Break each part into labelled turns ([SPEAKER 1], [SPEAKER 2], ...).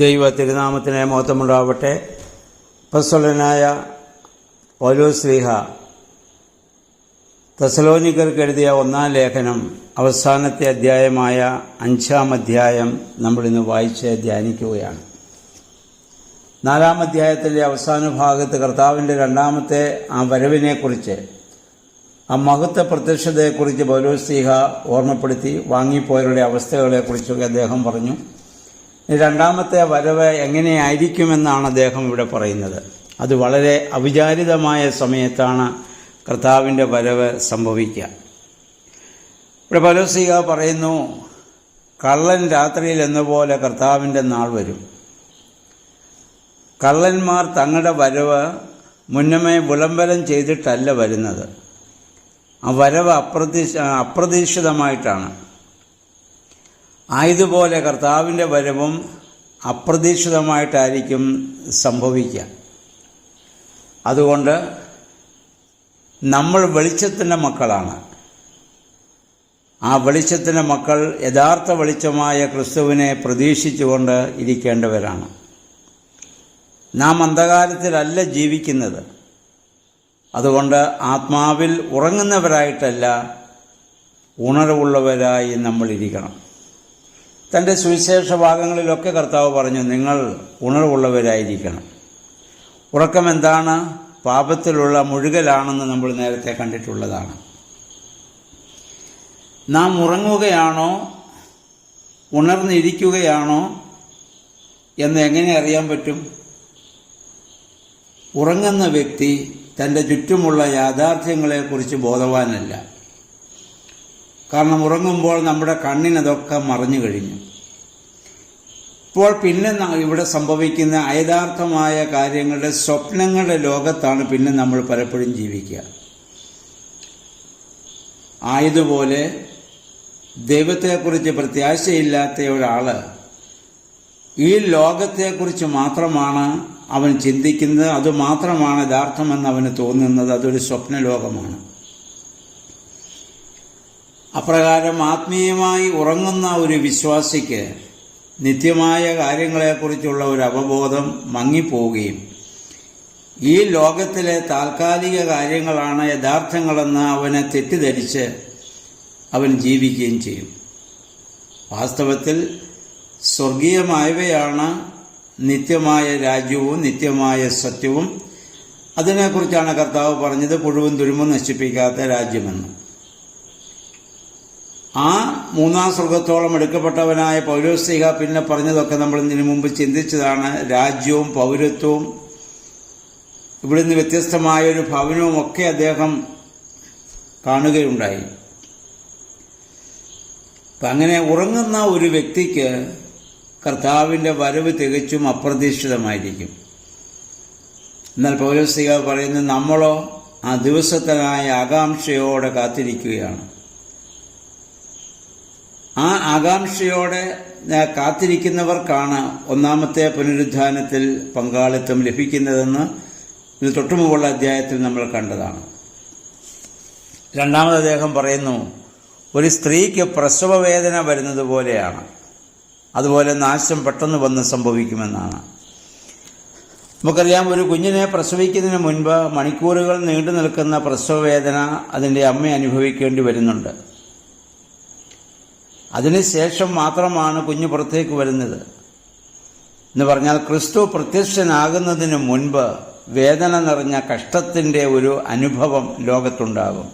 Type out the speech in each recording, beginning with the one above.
[SPEAKER 1] ദൈവ തിരുനാമത്തിന് മഹത്വമുണ്ടാവട്ടെ. അപ്പോസ്തലനായ പൗലോസ് ശ്ലീഹ തെസ്സലോനിക്കർക്ക് എഴുതിയ 1-ാം ലേഖനം അവസാനത്തെ അധ്യായമായ 5-ാം അധ്യായം നമ്മളിന്ന് വായിച്ച് ധ്യാനിക്കുകയാണ്. 4-ാം അധ്യായത്തിൻ്റെ അവസാന ഭാഗത്ത് കർത്താവിൻ്റെ രണ്ടാമത്തെ വരവിനെക്കുറിച്ച്, ആ മഹത്വ പ്രത്യക്ഷതയെക്കുറിച്ച് പൗലോസ് ശ്ലീഹ ഓർമ്മപ്പെടുത്തി. വാങ്ങിപ്പോയവരുടെ അവസ്ഥകളെക്കുറിച്ചൊക്കെ അദ്ദേഹം പറഞ്ഞു. രണ്ടാമത്തെ വരവ് എങ്ങനെയായിരിക്കുമെന്നാണ് അദ്ദേഹം ഇവിടെ പറയുന്നത്. അത് വളരെ അവിചാരിതമായ സമയത്താണ് കർത്താവിൻ്റെ വരവ് സംഭവിക്കുക. ഇവിടെ പൗലോസ് ശ്ലീഹ പറയുന്നു, കള്ളൻ രാത്രിയിൽ എന്ന പോലെ കർത്താവിൻ്റെ നാൾ വരും. കള്ളന്മാർ തങ്ങളുടെ വരവ് മുന്നമേ വിളംബരം ചെയ്തിട്ടല്ല വരുന്നത്. ആ വരവ് അപ്രതീക്ഷിതമായിട്ടാണ്. ആയതുപോലെ കർത്താവിൻ്റെ വരവും അപ്രതീക്ഷിതമായിട്ടായിരിക്കും സംഭവിക്കുക. അതുകൊണ്ട് നമ്മൾ വെളിച്ചത്തിൻ്റെ മക്കളാണ്. ആ വെളിച്ചത്തിൻ്റെ മക്കൾ യഥാർത്ഥ വെളിച്ചമായ ക്രിസ്തുവിനെ പ്രതീക്ഷിച്ചുകൊണ്ട് ഇരിക്കേണ്ടവരാണ്. നാം അന്ധകാരത്തിലല്ല ജീവിക്കുന്നത്. അതുകൊണ്ട് ആത്മാവിൽ ഉറങ്ങുന്നവരായിട്ടല്ല, ഉണർവുള്ളവരായി നമ്മൾ ഇരിക്കണം. തൻ്റെ സുവിശേഷ ഭാഗങ്ങളിലൊക്കെ കർത്താവ് പറഞ്ഞു, നിങ്ങൾ ഉണർവുള്ളവരായിരിക്കണം. ഉറക്കം എന്താണ്? പാപത്തിലുള്ള മുഴുകലാണെന്ന് നമ്മൾ നേരത്തെ കണ്ടിട്ടുള്ളതാണ്. നാം ഉറങ്ങുകയാണോ ഉണർന്നിരിക്കുകയാണോ എന്ന് എങ്ങനെ അറിയാൻ പറ്റും? ഉറങ്ങുന്ന വ്യക്തി തൻ്റെ ചുറ്റുമുള്ള യാഥാർത്ഥ്യങ്ങളെക്കുറിച്ച് ബോധവാനല്ല. കാരണം ഉറങ്ങുമ്പോൾ നമ്മുടെ കണ്ണിനതൊക്കെ മറഞ്ഞു കഴിഞ്ഞു. ഇപ്പോൾ പിന്നെ ഇവിടെ സംഭവിക്കുന്ന അയഥാർത്ഥമായ കാര്യങ്ങളുടെ സ്വപ്നങ്ങളുടെ ലോകത്താണ് പിന്നെ നമ്മൾ പലപ്പോഴും ജീവിക്കുക. ആയതുപോലെ ദൈവത്തെക്കുറിച്ച് പ്രത്യാശയില്ലാത്ത ഒരാൾ ഈ ലോകത്തെക്കുറിച്ച് മാത്രമാണ് അവൻ ചിന്തിക്കുന്നത്. അതുമാത്രമാണ് യഥാർത്ഥമെന്ന് അവന് തോന്നുന്നത്. അതൊരു സ്വപ്നലോകമാണ്. അപ്രകാരം ആത്മീയമായി ഉറങ്ങുന്ന ഒരു വിശ്വാസിക്ക് നിത്യമായ കാര്യങ്ങളെക്കുറിച്ചുള്ള ഒരു അവബോധം മങ്ങിപ്പോവുകയും ഈ ലോകത്തിലെ താൽക്കാലിക കാര്യങ്ങളാണ് യഥാർത്ഥങ്ങളെന്ന് അവനെ തെറ്റിദ്ധരിച്ച് അവൻ ജീവിക്കുകയും ചെയ്യും. വാസ്തവത്തിൽ സ്വർഗീയമായവയാണ് നിത്യമായ രാജ്യവും നിത്യമായ സത്യവും. അതിനെക്കുറിച്ചാണ് കർത്താവ് പറഞ്ഞത്, പുഴുവും തുരുമ്പും നശിപ്പിക്കാത്ത രാജ്യമെന്ന്. ആ 3-ാം സ്വർഗത്തോളം എടുക്കപ്പെട്ടവനായ പൗലോസ് ശ്ലീഹ പിന്നെ പറഞ്ഞതൊക്കെ നമ്മൾ ഇതിനു മുമ്പ് ചിന്തിച്ചതാണ്. രാജ്യവും പൗരത്വവും ഇവിടുന്ന് വ്യത്യസ്തമായൊരു ഭവനവും ഒക്കെ അദ്ദേഹം കാണുകയുണ്ടായി. അപ്പം അങ്ങനെ ഉറങ്ങുന്ന ഒരു വ്യക്തിക്ക് കർത്താവിൻ്റെ വരവ് തികച്ചും അപ്രതീക്ഷിതമായിരിക്കും. എന്നാൽ പൗലോസ് ശ്ലീഹ പറയുന്നത്, നമ്മളോ ആ ദിവസത്തിനായ ആകാംക്ഷയോടെ കാത്തിരിക്കുകയാണ്. ആ ആകാംക്ഷയോടെ കാത്തിരിക്കുന്നവർക്കാണ് ഒന്നാമത്തെ പുനരുദ്ധാനത്തിൽ പങ്കാളിത്തം ലഭിക്കുന്നതെന്ന് ഇത് തൊട്ടുമുമ്പുള്ള അധ്യായത്തിൽ നമ്മൾ കണ്ടതാണ്. രണ്ടാമത് അദ്ദേഹം പറയുന്നു, ഒരു സ്ത്രീക്ക് പ്രസവവേദന വരുന്നത് പോലെയാണ്. അതുപോലെ നാശം പെട്ടെന്ന് വന്ന് സംഭവിക്കുമെന്നാണ്. നമുക്കറിയാം, ഒരു കുഞ്ഞിനെ പ്രസവിക്കുന്നതിന് മുൻപ് മണിക്കൂറുകൾ നീണ്ടു നിൽക്കുന്ന പ്രസവവേദന അതിൻ്റെ അമ്മ അനുഭവിക്കേണ്ടി വരുന്നുണ്ട്. അതിനുശേഷം മാത്രമാണ് കുഞ്ഞ് പുറത്തേക്ക് വരുന്നത്. എന്ന് പറഞ്ഞാൽ ക്രിസ്തു പ്രത്യക്ഷനാകുന്നതിന് മുൻപ് വേദന നിറഞ്ഞ കഷ്ടത്തിൻ്റെ ഒരു അനുഭവം ലോകത്തുണ്ടാകും.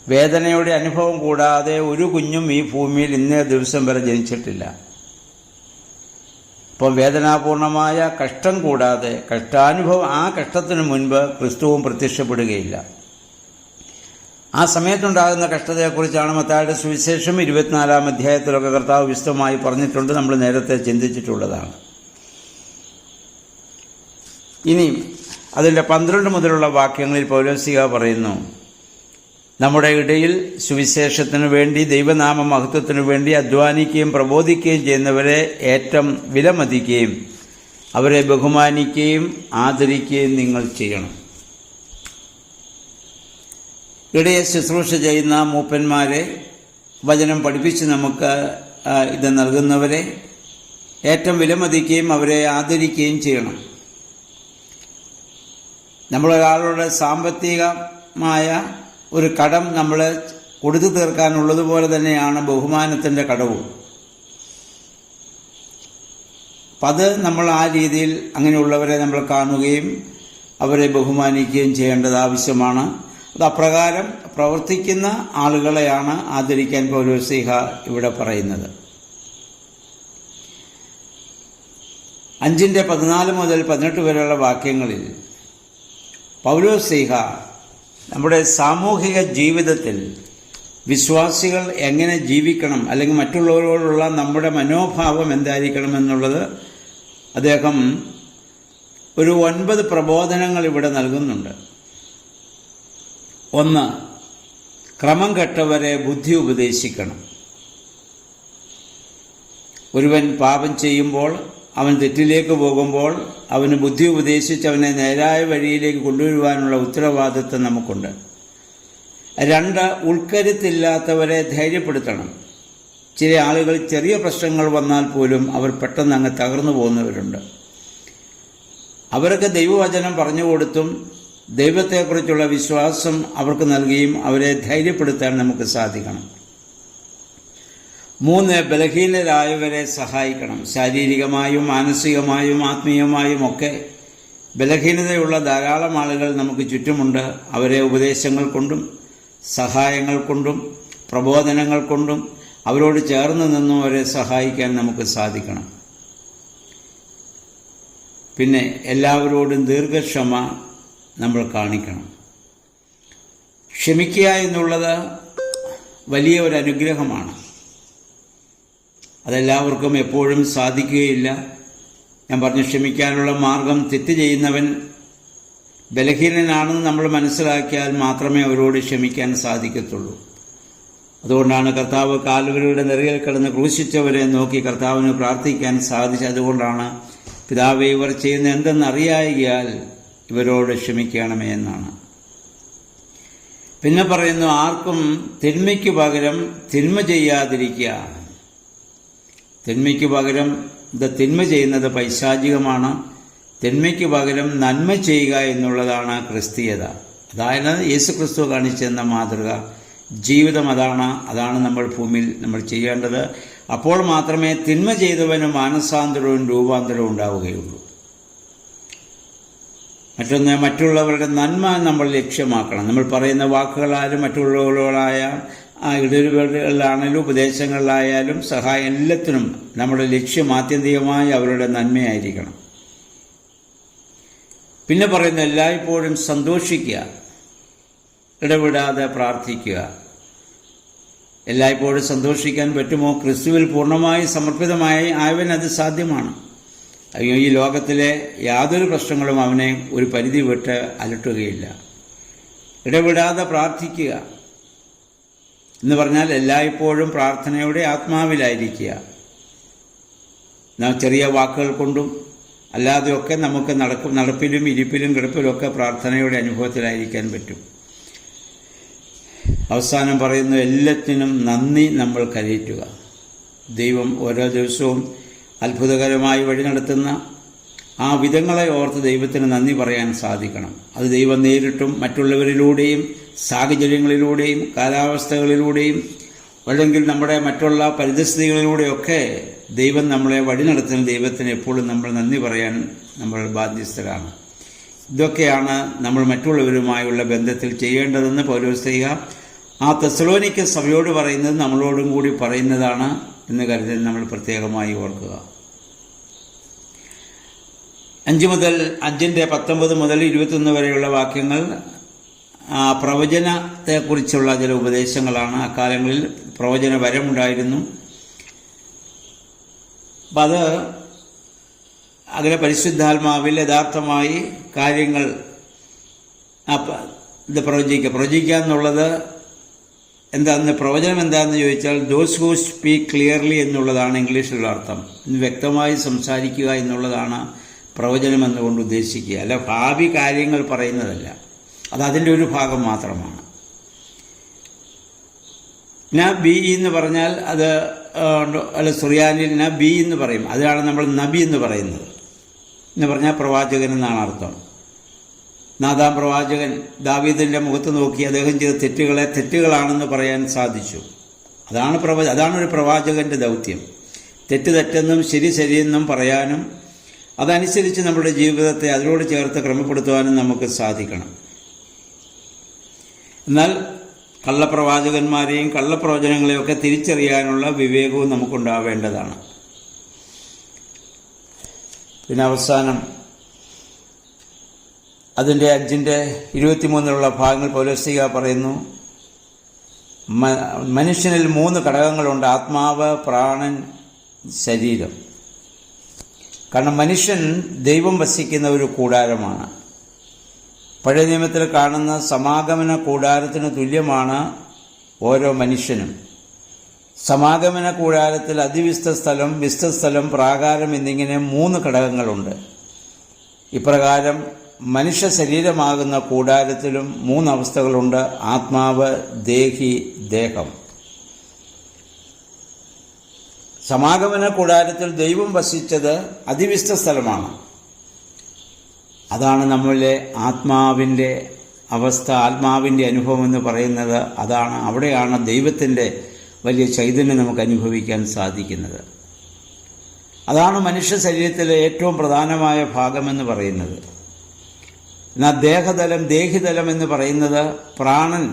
[SPEAKER 1] വേദനയുടെ അനുഭവം കൂടാതെ ഒരു കുഞ്ഞും ഈ ഭൂമിയിൽ ഇന്നേ ദിവസം വരെ ജനിച്ചിട്ടില്ല. അപ്പം വേദനാപൂർണമായ കഷ്ടം കൂടാതെ ആ കഷ്ടത്തിന് മുൻപ് ക്രിസ്തുവും പ്രത്യക്ഷപ്പെടുകയില്ല. ആ സമയത്തുണ്ടാകുന്ന കഷ്ടതയെക്കുറിച്ചാണ് മത്തായിയുടെ സുവിശേഷം 24-ാം അധ്യായത്തിലൊക്കെ കർത്താവ് വിശദമായി പറഞ്ഞിട്ടുണ്ട്. നമ്മൾ നേരത്തെ ചിന്തിച്ചിട്ടുള്ളതാണ്. ഇനി അതിൻ്റെ 12 മുതലുള്ള വാക്യങ്ങളിൽ പൗലോസ് ശ്ലീഹ പറയുന്നു, നമ്മുടെ ഇടയിൽ സുവിശേഷത്തിനു വേണ്ടി, ദൈവനാമ മഹത്വത്തിനു വേണ്ടി അധ്വാനിക്കുകയും പ്രബോധിക്കുകയും ചെയ്യുന്നവരെ ഏറ്റവും വിലമതിക്കുകയും അവരെ ബഹുമാനിക്കുകയും ആദരിക്കുകയും നിങ്ങൾ ചെയ്യണം. ഇടയെ ശുശ്രൂഷ ചെയ്യുന്ന മൂപ്പന്മാരെ, വചനം പഠിപ്പിച്ച് നമുക്ക് ഇത് നൽകുന്നവരെ, ഏറ്റവും വിലമതിക്കുകയും അവരെ ആദരിക്കുകയും ചെയ്യണം. നമ്മളൊരാളുടെ സാമ്പത്തികമായ ഒരു കടം നമ്മൾ കൊടുത്തു തീർക്കാനുള്ളതുപോലെ തന്നെയാണ് ബഹുമാനത്തിൻ്റെ കടവും. അപ്പം അത് നമ്മൾ ആ രീതിയിൽ അങ്ങനെയുള്ളവരെ നമ്മൾ കാണുകയും അവരെ ബഹുമാനിക്കുകയും ചെയ്യേണ്ടത് ആവശ്യമാണ്. അത് അപ്രകാരം പ്രവർത്തിക്കുന്ന ആളുകളെയാണ് ആദരിക്കാൻ പൗലോസ്ലീഹ ഇവിടെ പറയുന്നത്. 5:14 മുതൽ 18 വരെയുള്ള വാക്യങ്ങളിൽ പൗലോസ്ലീഹ നമ്മുടെ സാമൂഹിക ജീവിതത്തിൽ വിശ്വാസികൾ എങ്ങനെ ജീവിക്കണം, അല്ലെങ്കിൽ മറ്റുള്ളവരോടുള്ള നമ്മുടെ മനോഭാവം എന്തായിരിക്കണം എന്നുള്ളത് അദ്ദേഹം ഒരു 9 പ്രബോധനങ്ങൾ ഇവിടെ നൽകുന്നുണ്ട്. 1. ക്രമം കെട്ടവരെ ബുദ്ധി ഉപദേശിക്കണം. ഒരുവൻ പാപം ചെയ്യുമ്പോൾ, അവൻ തെറ്റിലേക്ക് പോകുമ്പോൾ അവന് ബുദ്ധി ഉപദേശിച്ച് അവനെ നേരായ വഴിയിലേക്ക് കൊണ്ടുവരുവാനുള്ള ഉത്തരവാദിത്വം നമുക്കുണ്ട്. 2. ഉൾക്കരുത്തില്ലാത്തവരെ ധൈര്യപ്പെടുത്തണം. ചില ആളുകൾ ചെറിയ പ്രശ്നങ്ങൾ വന്നാൽ പോലും അവർ പെട്ടെന്ന് അങ്ങ് തകർന്നു പോകുന്നവരുണ്ട്. അവർക്ക് ദൈവവചനം പറഞ്ഞു കൊടുത്തും ദൈവത്തെക്കുറിച്ചുള്ള വിശ്വാസം അവർക്ക് നൽകിയും അവരെ ധൈര്യപ്പെടുത്താൻ നമുക്ക് സാധിക്കണം. 3. ബലഹീനരായവരെ സഹായിക്കണം. ശാരീരികമായും മാനസികമായും ആത്മീയമായും ഒക്കെ ബലഹീനതയുള്ള ധാരാളം ആളുകൾ നമുക്ക് ചുറ്റുമുണ്ട്. അവരെ ഉപദേശങ്ങൾ കൊണ്ടും സഹായങ്ങൾ കൊണ്ടും പ്രബോധനങ്ങൾ കൊണ്ടും അവരോട് ചേർന്ന് നിന്നും അവരെ സഹായിക്കാൻ നമുക്ക് സാധിക്കണം. പിന്നെ എല്ലാവരോടും ദീർഘക്ഷമ നമ്മൾ കാണിക്കണം. ക്ഷമിക്കുക എന്നുള്ളത് വലിയ ഒരു അനുഗ്രഹമാണ്. അതെല്ലാവർക്കും എപ്പോഴും സാധിക്കുകയില്ല. ഞാൻ പറഞ്ഞു, ക്ഷമിക്കാനുള്ള മാർഗം തെറ്റ് ചെയ്യുന്നവൻ ബലഹീനനാണെന്ന് നമ്മൾ മനസ്സിലാക്കിയാൽ മാത്രമേ അവരോട് ക്ഷമിക്കാൻ സാധിക്കത്തുള്ളൂ. അതുകൊണ്ടാണ് കർത്താവ് കാലുകളുടെ നെറിയിൽ കിടന്ന് ക്രൂശിച്ചവരെ നോക്കി കർത്താവിന് പ്രാർത്ഥിക്കാൻ സാധിച്ചത്. അതുകൊണ്ടാണ് പിതാവേ, ഇവർ ചെയ്യുന്ന എന്തെന്നറിയായികയാൽ ഇവരോട് ക്ഷമിക്കണമേ എന്നാണ്. പിന്നെ പറയുന്നു, ആർക്കും തിന്മയ്ക്ക് പകരം തിന്മ ചെയ്യാതിരിക്കുക. തിന്മയ്ക്ക് പകരം തിന്മ ചെയ്യുന്നത് പൈശാചികമാണ്. തിന്മയ്ക്ക് പകരം നന്മ ചെയ്യുക എന്നുള്ളതാണ് ക്രിസ്തീയത. അതായത് യേശുക്രിസ്തു കാണിച്ചെന്ന മാതൃക ജീവിതം അതാണ് നമ്മൾ ഭൂമിയിൽ നമ്മൾ ചെയ്യേണ്ടത്. അപ്പോൾ മാത്രമേ തിന്മ ചെയ്തവന് മാനസാന്തരവും രൂപാന്തരവും ഉണ്ടാവുകയുള്ളൂ. മറ്റൊന്ന്, മറ്റുള്ളവരുടെ നന്മ നമ്മൾ ലക്ഷ്യമാക്കണം. നമ്മൾ പറയുന്ന വാക്കുകളാലും മറ്റുള്ളവരോടായ ഇടപെടലുകളിലാണെങ്കിലും ഉപദേശങ്ങളിലായാലും സഹായം എല്ലാത്തിനും നമ്മുടെ ലക്ഷ്യം ആത്യന്തികമായി അവരുടെ നന്മയായിരിക്കണം. പിന്നെ പറയുന്ന, എല്ലായ്പ്പോഴും സന്തോഷിക്കുക, ഇടപെടാതെ പ്രാർത്ഥിക്കുക. എല്ലായ്പ്പോഴും സന്തോഷിക്കാൻ പറ്റുമോ? ക്രിസ്തുവിൽ പൂർണ്ണമായി സമർപ്പിതമായി ആയവൻ അത് സാധ്യമാണ്. ഈ ലോകത്തിലെ യാതൊരു പ്രശ്നങ്ങളും അവനെ ഒരു പരിധി വിട്ട് അലട്ടുകയില്ല. ഇടപെടാതെ പ്രാർത്ഥിക്കുക എന്ന് പറഞ്ഞാൽ എല്ലായ്പ്പോഴും പ്രാർത്ഥനയുടെ ആത്മാവിലായിരിക്കുക. ചെറിയ വാക്കുകൾ കൊണ്ടും അല്ലാതെയൊക്കെ നമുക്ക് നടപ്പിലും ഇരിപ്പിലും കിടപ്പിലും ഒക്കെ പ്രാർത്ഥനയുടെ അനുഭവത്തിലായിരിക്കാൻ പറ്റും. അവസാനം പറയുന്നു, എല്ലാത്തിനും നന്ദി നമ്മൾ കരയറ്റുക. ദൈവം ഓരോ ദിവസവും അത്ഭുതകരമായി വഴി നടത്തുന്ന ആ വിധങ്ങളെ ഓർത്ത് ദൈവത്തിന് നന്ദി പറയാൻ സാധിക്കണം. അത് ദൈവം നേരിട്ടും മറ്റുള്ളവരിലൂടെയും സാഹചര്യങ്ങളിലൂടെയും കാലാവസ്ഥകളിലൂടെയും അല്ലെങ്കിൽ നമ്മുടെ മറ്റുള്ള പരിതസ്ഥിതികളിലൂടെയൊക്കെ ദൈവം നമ്മളെ വഴി നടത്തുന്ന ദൈവത്തിന് എപ്പോഴും നമ്മൾ നന്ദി പറയാൻ നമ്മൾ ബാധ്യസ്ഥരാണ്. ഇതൊക്കെയാണ് നമ്മൾ മറ്റുള്ളവരുമായുള്ള ബന്ധത്തിൽ ചെയ്യേണ്ടതെന്ന് പൗലോസ്ലീഹ ആ തെസ്സലോനിക്ക സഭയോട് പറയുന്നത് നമ്മളോടും കൂടി പറയുന്നതാണ് എന്ന് കരുതി നമ്മൾ പ്രത്യേകമായി ഓർക്കുക. 5:19 മുതൽ 21 വരെയുള്ള വാക്യങ്ങൾ പ്രവചനത്തെക്കുറിച്ചുള്ള ചില ഉപദേശങ്ങളാണ്. അക്കാലങ്ങളിൽ പ്രവചന വരമുണ്ടായിരുന്നു. അപ്പം അത് അങ്ങനെ പരിശുദ്ധാത്മാവിൽ യഥാർത്ഥമായി കാര്യങ്ങൾ ഇത് പ്രവചിക്കുക എന്നുള്ളത് എന്താണെന്ന്, പ്രവചനം എന്താണെന്ന് ചോദിച്ചാൽ ദോസ് ഹൂ സ്പീക്ക് ക്ലിയർലി എന്നുള്ളതാണ് ഇംഗ്ലീഷിലുള്ള അർത്ഥം. വ്യക്തമായി സംസാരിക്കുക എന്നുള്ളതാണ് പ്രവചനം എന്നുകൊണ്ട് ഉദ്ദേശിക്കുക. അല്ല ഭാവി കാര്യങ്ങൾ പറയുന്നതല്ല, അതതിൻ്റെ ഒരു ഭാഗം മാത്രമാണ്. ബി എന്ന് പറഞ്ഞാൽ അത് അല്ല സുറിയാനിൽ നബി എന്ന് പറയും. അതിലാണ് നമ്മൾ നബി എന്ന് പറയുന്നത്. എന്ന് പറഞ്ഞാൽ പ്രവാചകൻ എന്നാണ് അർത്ഥം. നാഥാം പ്രവാചകൻ ദാവീദിൻ്റെ മുഖത്ത് നോക്കി അദ്ദേഹം ചെയ്ത തെറ്റുകളെ തെറ്റുകളാണെന്ന് പറയാൻ സാധിച്ചു. അതാണ് ഒരു പ്രവാചകൻ്റെ ദൗത്യം. തെറ്റെന്നും ശരി ശരിയെന്നും പറയാനും അതനുസരിച്ച് നമ്മുടെ ജീവിതത്തെ അതിനോട് ചേർത്ത് ക്രമപ്പെടുത്തുവാനും നമുക്ക് സാധിക്കണം. എന്നാൽ കള്ളപ്രവാചകന്മാരെയും കള്ളപ്രവചനങ്ങളെയൊക്കെ തിരിച്ചറിയാനുള്ള വിവേകവും നമുക്കുണ്ടാവേണ്ടതാണ്. പിന്നെ അവസാനം അതിൻ്റെ 5:23 ഭാഗങ്ങൾ പൗലോസ്ലീഹ പറയുന്നു, മനുഷ്യനിൽ 3 ഘടകങ്ങളുണ്ട്: ആത്മാവ്, പ്രാണൻ, ശരീരം. കാരണം മനുഷ്യൻ ദൈവം വസിക്കുന്ന ഒരു കൂടാരമാണ്. പഴയ നിയമത്തിൽ കാണുന്ന സമാഗമന കൂടാരത്തിന് തുല്യമാണ് ഓരോ മനുഷ്യനും. സമാഗമന കൂടാരത്തിൽ അതിവിശുദ്ധ സ്ഥലം, വിശുദ്ധ സ്ഥലം, പ്രാകാരം എന്നിങ്ങനെ 3 ഘടകങ്ങളുണ്ട്. ഇപ്രകാരം മനുഷ്യ ശരീരമാകുന്ന കൂടാരത്തിലും 3 അവസ്ഥകളുണ്ട്: ആത്മാവ്, ദേഹി, ദേഹം. സമാഗമന കൂടാരത്തിൽ ദൈവം വസിച്ചത് അതിവിശുദ്ധ സ്ഥലമാണ്. അതാണ് നമ്മളിലെ ആത്മാവിൻ്റെ അവസ്ഥ, ആത്മാവിൻ്റെ അനുഭവം എന്ന് പറയുന്നത്. അവിടെയാണ് ദൈവത്തിൻ്റെ വലിയ ചൈതന്യം നമുക്ക് അനുഭവിക്കാൻ സാധിക്കുന്നത്. അതാണ് മനുഷ്യ ശരീരത്തിലെ ഏറ്റവും പ്രധാനമായ ഭാഗമെന്ന് പറയുന്നത്. എന്നാൽ ദേഹിതലം എന്ന് പറയുന്നത് പ്രാണൻ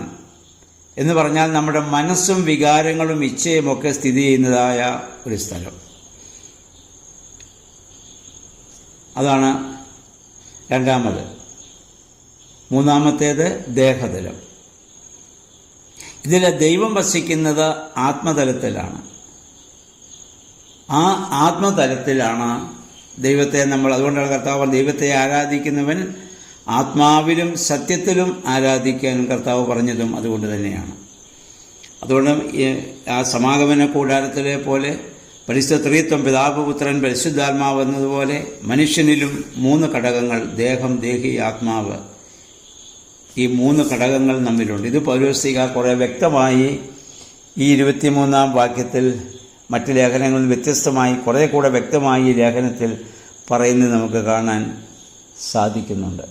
[SPEAKER 1] എന്ന് പറഞ്ഞാൽ നമ്മുടെ മനസ്സും വികാരങ്ങളും ഇച്ഛയും ഒക്കെ സ്ഥിതി ചെയ്യുന്നതായ ഒരു സ്ഥലം. അതാണ് രണ്ടാമത്. മൂന്നാമത്തേത് ദേഹതലം. ഇതിൽ ദൈവം വസിക്കുന്നത് ആത്മതലത്തിലാണ്. ആ ആത്മതലത്തിലാണ് ദൈവത്തെ അതുകൊണ്ടാണ് കർത്താവ് ദൈവത്തെ ആരാധിക്കുന്നവൻ ആത്മാവിലും സത്യത്തിലും ആരാധിക്കാൻ കർത്താവ് പറഞ്ഞതും അതുകൊണ്ട് തന്നെയാണ്. അതുകൊണ്ട് ആ സമാഗമന കൂടാരത്തിലെ പോലെ പരിശുദ്ധ ത്രിത്വം, പിതാവ്, പുത്രൻ, പരിശുദ്ധാത്മാവ് എന്നതുപോലെ മനുഷ്യനിലും 3 ഘടകങ്ങൾ: ദേഹം, ദേഹി, ആത്മാവ്. ഈ 3 ഘടകങ്ങൾ നമ്മിലുണ്ട്. ഇത് പൗലോസ്ലീഹ കുറേ വ്യക്തമായി ഈ 23-ാം വാക്യത്തിൽ മറ്റ് ലേഖനങ്ങളിൽ വ്യത്യസ്തമായി കുറേ കൂടെ വ്യക്തമായി ഈ ലേഖനത്തിൽ പറയുന്നത് നമുക്ക് കാണാൻ സാധിക്കുന്നുണ്ട്.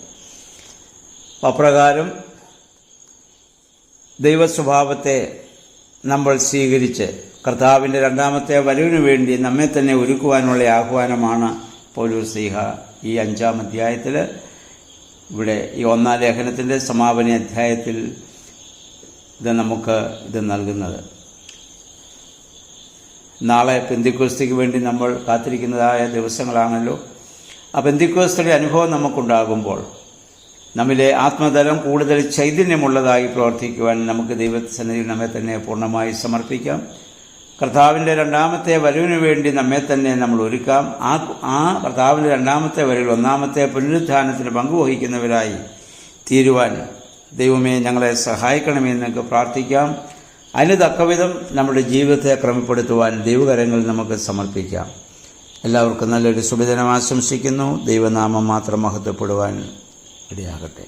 [SPEAKER 1] അപ്രകാരം ദൈവസ്വഭാവത്തെ നമ്മൾ സ്വീകരിച്ച് കർത്താവിൻ്റെ രണ്ടാമത്തെ വരവിനു വേണ്ടി നമ്മെ തന്നെ ഒരുക്കുവാനുള്ള ആഹ്വാനമാണ് പൗലോസ്ലീഹ ഈ 5-ാം അധ്യായത്തിൽ, ഇവിടെ ഈ 1-ാം ലേഖനത്തിൻ്റെ സമാപന അധ്യായത്തിൽ നമുക്ക് നൽകുന്നത്. നാളെ പെന്തിക്കോസ്തിക്ക് വേണ്ടി നമ്മൾ കാത്തിരിക്കുന്നതായ ദിവസങ്ങളാണല്ലോ. ആ പെന്തിക്കോസ്തിയുടെ അനുഭവം നമുക്കുണ്ടാകുമ്പോൾ നമ്മിലെ ആത്മതലം കൂടുതൽ ചൈതന്യമുള്ളതായി പ്രവർത്തിക്കുവാൻ നമുക്ക് ദൈവസന്നിധിയിൽ നമ്മെ തന്നെ പൂർണ്ണമായി സമർപ്പിക്കാം. കർത്താവിൻ്റെ രണ്ടാമത്തെ വരവിനു വേണ്ടി നമ്മെ തന്നെ നമ്മൾ ഒരുക്കാം. ആ കർത്താവിൻ്റെ രണ്ടാമത്തെ വരവിൽ 1-ാമത്തെ പുനരുത്ഥാനത്തിന് പങ്കുവഹിക്കുന്നവരായി തീരുവാൻ ദൈവമേ ഞങ്ങളെ സഹായിക്കണമെന്നൊക്കെ പ്രാർത്ഥിക്കാം. അതിന് തക്കവിധം നമ്മുടെ ജീവിതത്തെ ക്രമപ്പെടുത്തുവാൻ ദൈവകരങ്ങളിൽ നമുക്ക് സമർപ്പിക്കാം. എല്ലാവർക്കും നല്ലൊരു ശുഭദിനം ആശംസിക്കുന്നു. ദൈവനാമം മാത്രം മഹത്വപ്പെടുവാൻ ഇടയാകട്ടെ.